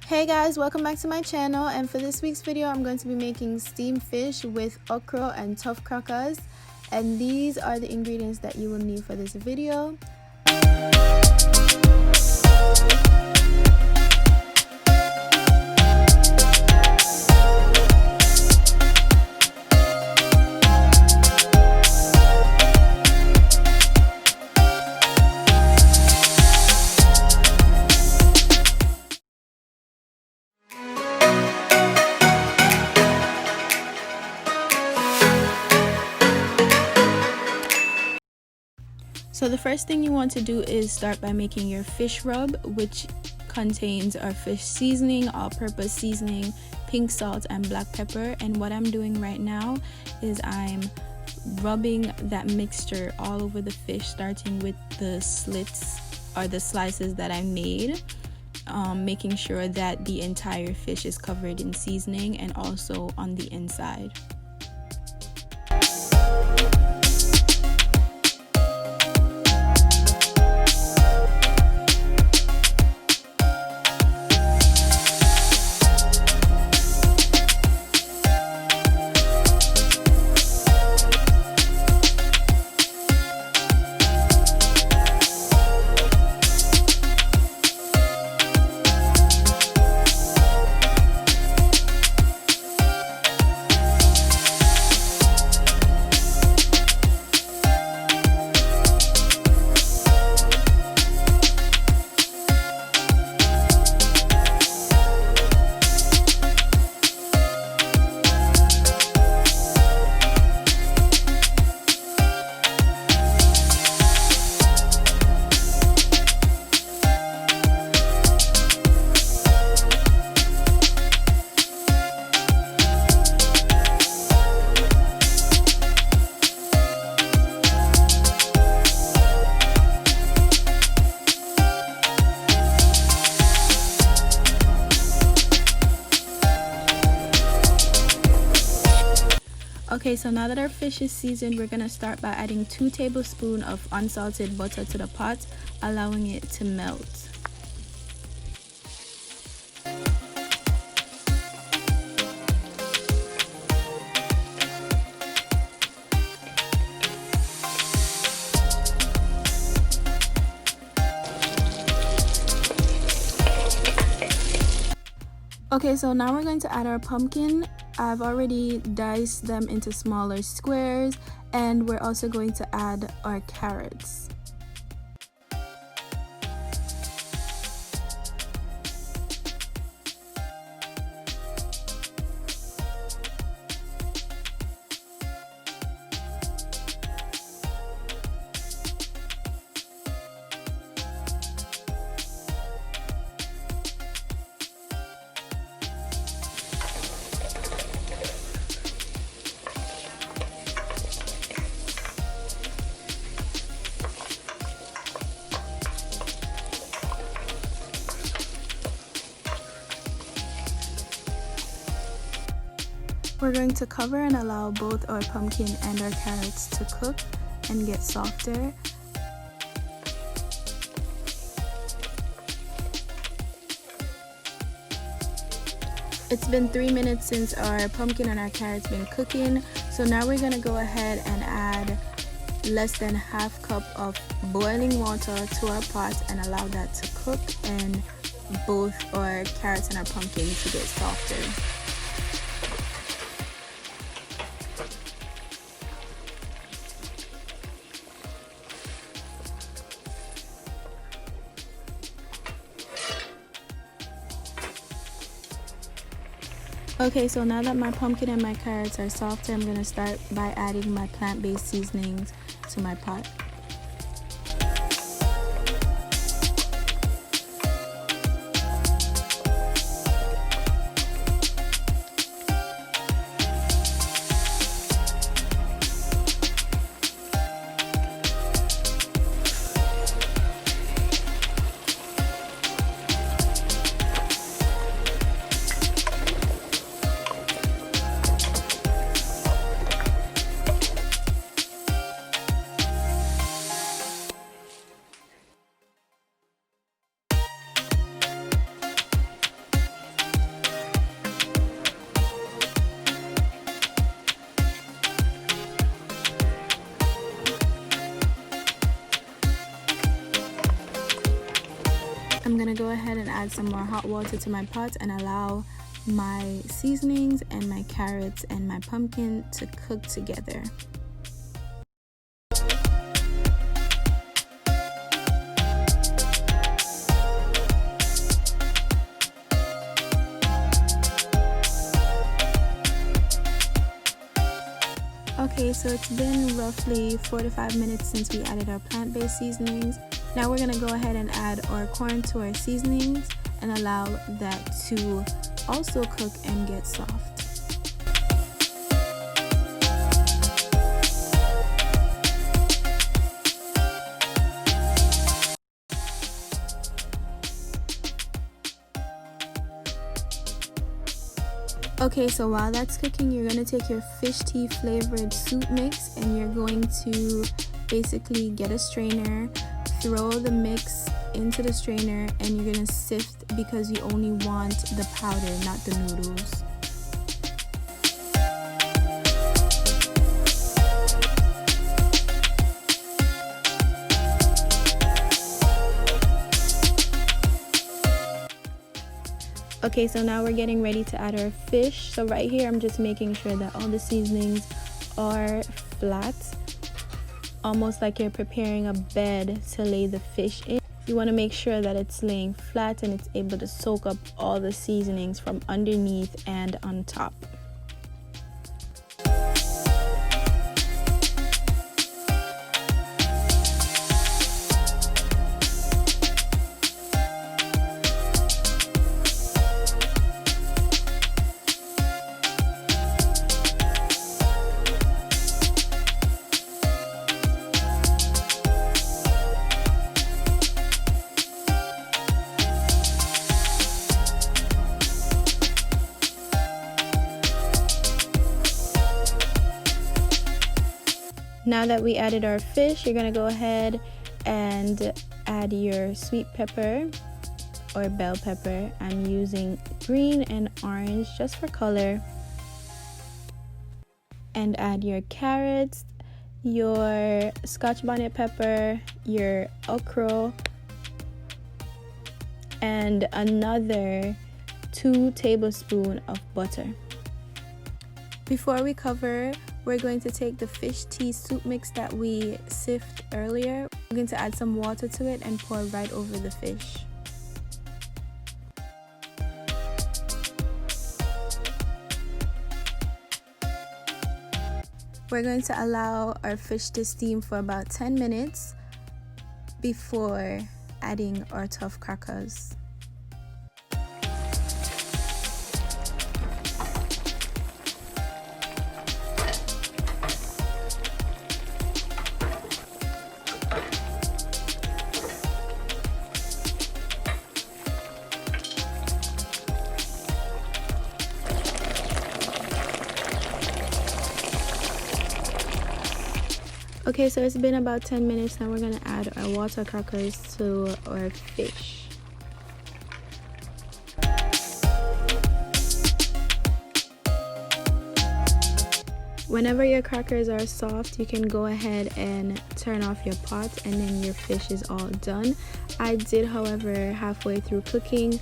Hey guys, welcome back to my channel, and for this week's video I'm going to be making steamed fish with okra and tough crackers, and these are the ingredients that you will need for this video. So the first thing you want to do is start by making your fish rub, which contains our fish seasoning, all-purpose seasoning, pink salt, and black pepper. And what I'm doing right now is I'm rubbing that mixture all over the fish, starting with the slits or the slices that I made, making sure that the entire fish is covered in seasoning and also on the inside. Okay, so now that our fish is seasoned, we're gonna start by adding 2 tablespoons of unsalted butter to the pot, allowing it to melt. Okay, so now we're going to add our pumpkin. I've already diced them into smaller squares, and we're also going to add our carrots. We're going to cover and allow both our pumpkin and our carrots to cook and get softer. It's been 3 minutes since our pumpkin and our carrots been cooking, so now we're going to go ahead and add less than ½ cup of boiling water to our pot and allow that to cook and both our carrots and our pumpkin to get softer. Okay, so now that my pumpkin and my carrots are softer, I'm going to start by adding my plant-based seasonings to my pot. gonna go ahead and add some more hot water to my pot and allow my seasonings and my carrots and my pumpkin to cook together. Okay, so it's been roughly 4 to 5 minutes since we added our plant-based seasonings. Now we're gonna go ahead and add our corn to our seasonings and allow that to also cook and get soft. Okay, so while that's cooking, you're going to take your fish tea flavored soup mix and you're going to basically get a strainer, throw the mix into the strainer, and you're going to sift because you only want the powder, not the noodles. Okay, so now we're getting ready to add our fish. So right here, I'm just making sure that all the seasonings are flat, almost like you're preparing a bed to lay the fish in. You want to make sure that it's laying flat and it's able to soak up all the seasonings from underneath and on top. Now that we added our fish, you're gonna go ahead and add your sweet pepper or bell pepper. I'm using green and orange just for color. And add your carrots, your scotch bonnet pepper, your okra, and another 2 tablespoons of butter. Before we cover, we're going to take the fish tea soup mix that we sifted earlier. We're going to add some water to it and pour right over the fish. We're going to allow our fish to steam for about 10 minutes before adding our tough crackers. Okay, so it's been about 10 minutes. Now we're gonna add our water crackers to our fish. Whenever your crackers are soft, you can go ahead and turn off your pot and then your fish is all done. I did, however, halfway through cooking,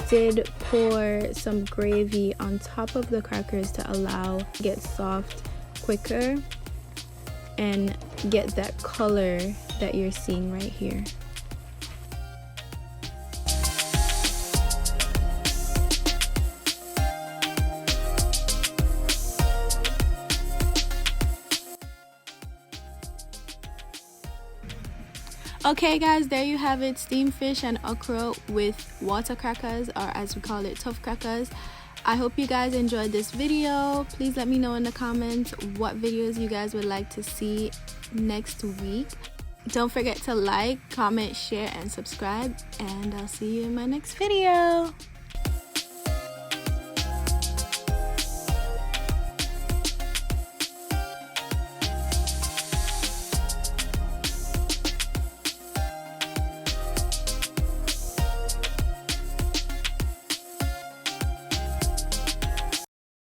did pour some gravy on top of the crackers to allow it to get soft quicker and get that color that you're seeing right here. Okay guys, there you have it, steamed fish and okra with water crackers, or as we call it, tough crackers. I hope you guys enjoyed this video. Please let me know in the comments what videos you guys would like to see next week. Don't forget to like, comment, share, and subscribe, and I'll see you in my next video.